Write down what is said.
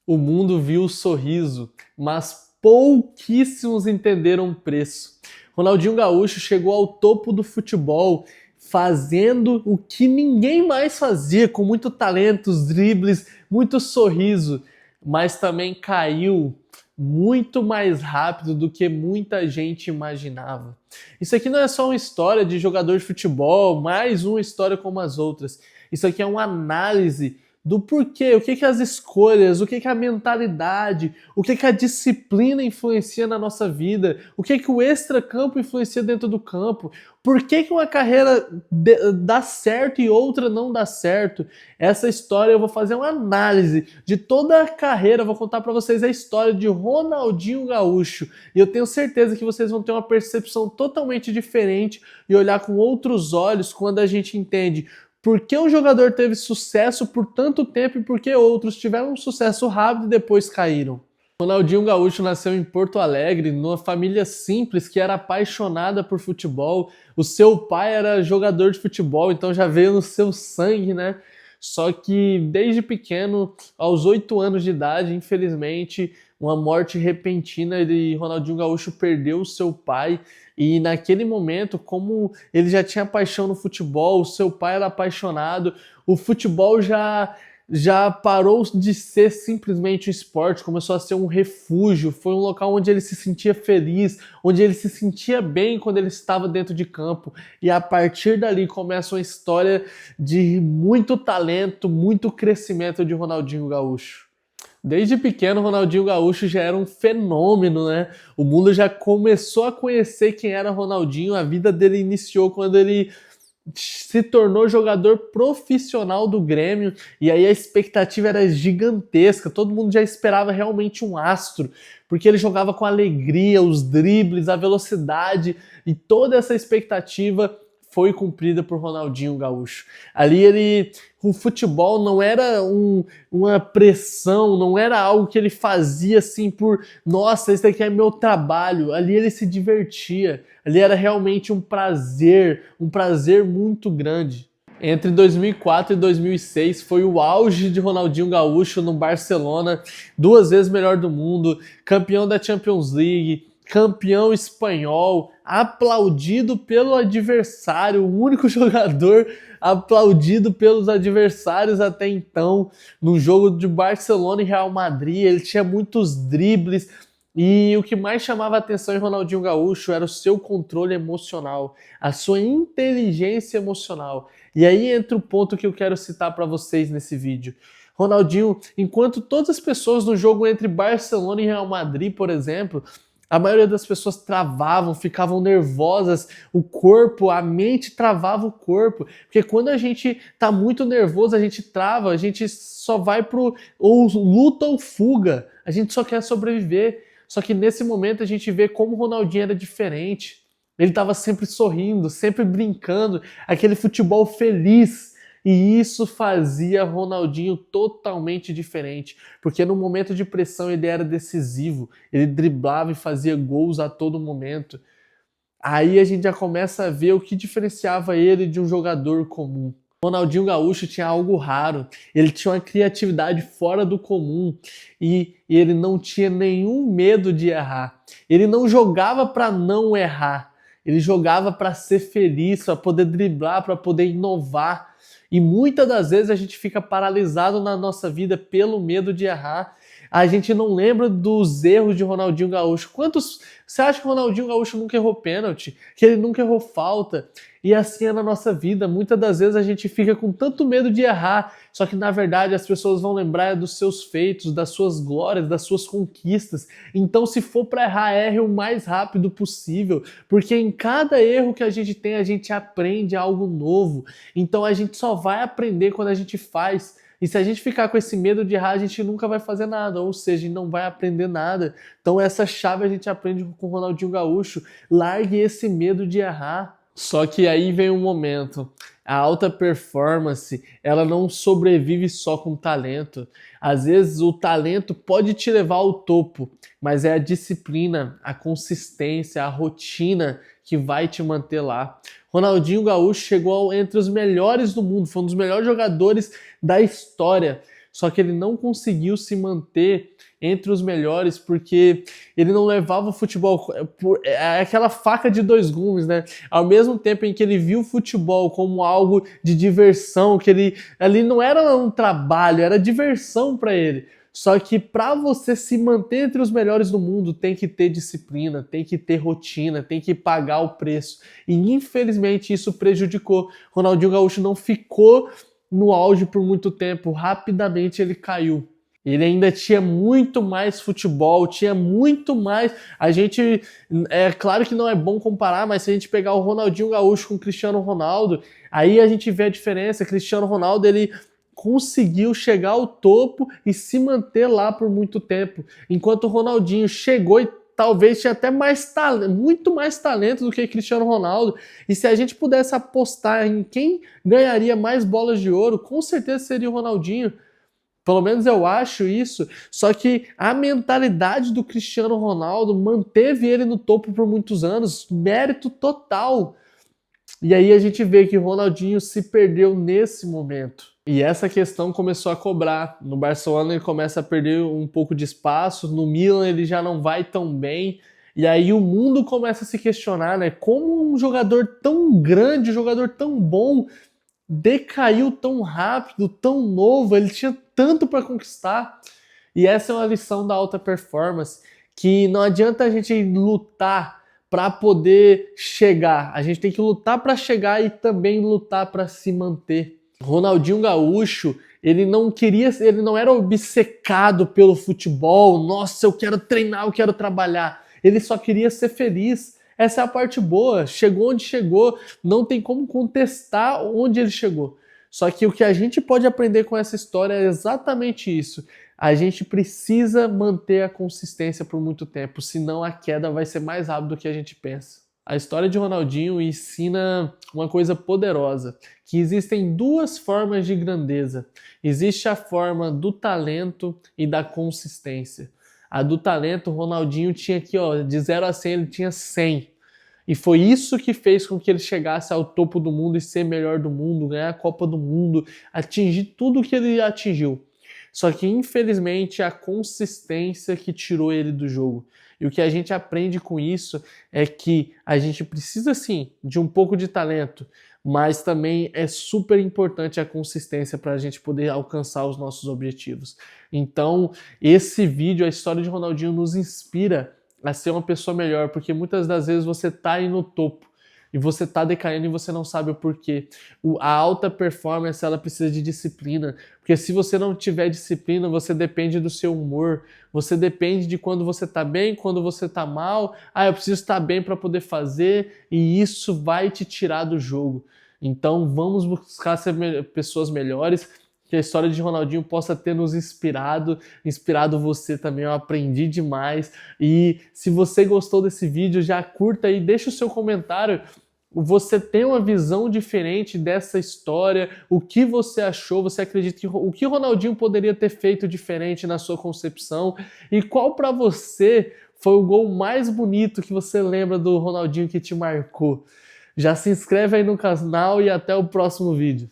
O mundo viu o sorriso, mas pouquíssimos entenderam o preço. Ronaldinho Gaúcho chegou ao topo do futebol, fazendo o que ninguém mais fazia, com muito talento, dribles, muito sorriso, mas também caiu muito mais rápido do que muita gente imaginava. Isso aqui não é só uma história de jogador de futebol, mais uma história como as outras. Isso aqui é uma análise do porquê, o que que as escolhas, o que que a mentalidade, o que que a disciplina influencia na nossa vida, o que que o extracampo influencia dentro do campo, por que que uma carreira dá certo e outra não dá certo. Essa história eu vou fazer uma análise de toda a carreira, vou contar para vocês a história de Ronaldinho Gaúcho e eu tenho certeza que vocês vão ter uma percepção totalmente diferente e olhar com outros olhos quando a gente entende por que um jogador teve sucesso por tanto tempo e por que outros tiveram um sucesso rápido e depois caíram. Ronaldinho Gaúcho nasceu em Porto Alegre, numa família simples que era apaixonada por futebol. O seu pai era jogador de futebol, então já veio no seu sangue, né? Só que desde pequeno, aos 8 anos de idade, infelizmente, uma morte repentina de Ronaldinho Gaúcho perdeu o seu pai. E naquele momento, como ele já tinha paixão no futebol, o seu pai era apaixonado, o futebol já parou de ser simplesmente um esporte, começou a ser um refúgio, foi um local onde ele se sentia feliz, onde ele se sentia bem quando ele estava dentro de campo. E a partir dali começa uma história de muito talento, muito crescimento de Ronaldinho Gaúcho. Desde pequeno, Ronaldinho Gaúcho já era um fenômeno, né? O mundo já começou a conhecer quem era Ronaldinho, a vida dele iniciou quando ele se tornou jogador profissional do Grêmio e aí a expectativa era gigantesca, todo mundo já esperava realmente um astro, porque ele jogava com alegria, os dribles, a velocidade e toda essa expectativa foi cumprida por Ronaldinho Gaúcho. O futebol não era uma pressão, não era algo que ele fazia assim por, nossa, esse aqui é meu trabalho. Ali ele se divertia, ali era realmente um prazer muito grande. Entre 2004 e 2006 foi o auge de Ronaldinho Gaúcho no Barcelona, 2 vezes melhor do mundo, campeão da Champions League, campeão espanhol, aplaudido pelo adversário, o único jogador aplaudido pelos adversários até então, no jogo de Barcelona e Real Madrid. Ele tinha muitos dribles e o que mais chamava a atenção em Ronaldinho Gaúcho era o seu controle emocional, a sua inteligência emocional. E aí entra o ponto que eu quero citar para vocês nesse vídeo. Ronaldinho, enquanto todas as pessoas no jogo entre Barcelona e Real Madrid, por exemplo, a maioria das pessoas travavam, ficavam nervosas, o corpo, a mente travava o corpo. Porque quando a gente tá muito nervoso, a gente trava, a gente só vai pro ou luta ou fuga. A gente só quer sobreviver. Só que nesse momento a gente vê como o Ronaldinho era diferente. Ele estava sempre sorrindo, sempre brincando, aquele futebol feliz. E isso fazia Ronaldinho totalmente diferente, porque no momento de pressão ele era decisivo, ele driblava e fazia gols a todo momento. Aí a gente já começa a ver o que diferenciava ele de um jogador comum. Ronaldinho Gaúcho tinha algo raro, ele tinha uma criatividade fora do comum e ele não tinha nenhum medo de errar. Ele não jogava para não errar, ele jogava para ser feliz, para poder driblar, para poder inovar. E muitas das vezes a gente fica paralisado na nossa vida pelo medo de errar. A gente não lembra dos erros de Ronaldinho Gaúcho. Quantos você acha que o Ronaldinho Gaúcho nunca errou pênalti? Que ele nunca errou falta? E assim é na nossa vida. Muitas das vezes a gente fica com tanto medo de errar, só que na verdade as pessoas vão lembrar dos seus feitos, das suas glórias, das suas conquistas. Então, se for para errar, erre o mais rápido possível, porque em cada erro que a gente aprende algo novo. Então, a gente só vai aprender quando a gente faz. E se a gente ficar com esse medo de errar, a gente nunca vai fazer nada, ou seja, a gente não vai aprender nada. Então essa chave a gente aprende com o Ronaldinho Gaúcho. Largue esse medo de errar. Só que aí vem um momento. A alta performance, ela não sobrevive só com talento. Às vezes o talento pode te levar ao topo, mas é a disciplina, a consistência, a rotina que vai te manter lá. Ronaldinho Gaúcho chegou entre os melhores do mundo, foi um dos melhores jogadores da história. só que ele não conseguiu se manter entre os melhores porque ele não levava o futebol, é aquela faca de dois gumes, né? Ao mesmo tempo em que ele viu o futebol como algo de diversão, que ele ali não era um trabalho, era diversão para ele. Só que para você se manter entre os melhores do mundo, tem que ter disciplina, tem que ter rotina, tem que pagar o preço. E infelizmente isso prejudicou. Ronaldinho Gaúcho não ficou no auge por muito tempo, rapidamente ele caiu. Ele ainda tinha muito mais futebol, tinha muito mais. A gente, é claro que não é bom comparar, mas se a gente pegar o Ronaldinho Gaúcho com o Cristiano Ronaldo, aí a gente vê a diferença. Cristiano Ronaldo, ele conseguiu chegar ao topo e se manter lá por muito tempo, enquanto o Ronaldinho chegou e talvez tinha até mais talento, muito mais talento do que Cristiano Ronaldo. E se a gente pudesse apostar em quem ganharia mais bolas de ouro, com certeza seria o Ronaldinho. Pelo menos eu acho isso. Só que a mentalidade do Cristiano Ronaldo manteve ele no topo por muitos anos, mérito total. E aí a gente vê que o Ronaldinho se perdeu nesse momento. E essa questão começou a cobrar. No Barcelona ele começa a perder um pouco de espaço, no Milan ele já não vai tão bem. E aí o mundo começa a se questionar, né? Como um jogador tão grande, um jogador tão bom, decaiu tão rápido, tão novo, ele tinha tanto para conquistar. E essa é uma lição da alta performance, que não adianta a gente lutar para poder chegar, a gente tem que lutar para chegar e também lutar para se manter. Ronaldinho Gaúcho, ele não era obcecado pelo futebol, nossa, eu quero treinar, eu quero trabalhar. Ele só queria ser feliz. Essa é a parte boa, chegou onde chegou, não tem como contestar onde ele chegou. Só que o que a gente pode aprender com essa história é exatamente isso. A gente precisa manter a consistência por muito tempo, senão a queda vai ser mais rápida do que a gente pensa. A história de Ronaldinho ensina uma coisa poderosa, que existem duas formas de grandeza. Existe a forma do talento e da consistência. A do talento, o Ronaldinho tinha aqui, ó, de 0 a 100, ele tinha 100. E foi isso que fez com que ele chegasse ao topo do mundo e ser melhor do mundo, ganhar a Copa do Mundo, atingir tudo que ele atingiu. Só que, infelizmente, a consistência que tirou ele do jogo. E o que a gente aprende com isso é que a gente precisa, sim, de um pouco de talento, mas também é super importante a consistência para a gente poder alcançar os nossos objetivos. Então, esse vídeo, a história de Ronaldinho, nos inspira a ser uma pessoa melhor, porque muitas das vezes você está aí no topo e você está decaindo e você não sabe o porquê. A alta performance, ela precisa de disciplina, porque se você não tiver disciplina, você depende do seu humor, você depende de quando você está bem, quando você está mal. Ah, eu preciso estar bem para poder fazer, e isso vai te tirar do jogo. Então vamos buscar ser pessoas melhores, que a história de Ronaldinho possa ter nos inspirado você também. Eu aprendi demais. E se você gostou desse vídeo, já curta aí, deixa o seu comentário. Você tem uma visão diferente dessa história? O que você achou? Você acredita que o que Ronaldinho poderia ter feito diferente na sua concepção? E qual para você foi o gol mais bonito que você lembra do Ronaldinho que te marcou? Já se inscreve aí no canal e até o próximo vídeo.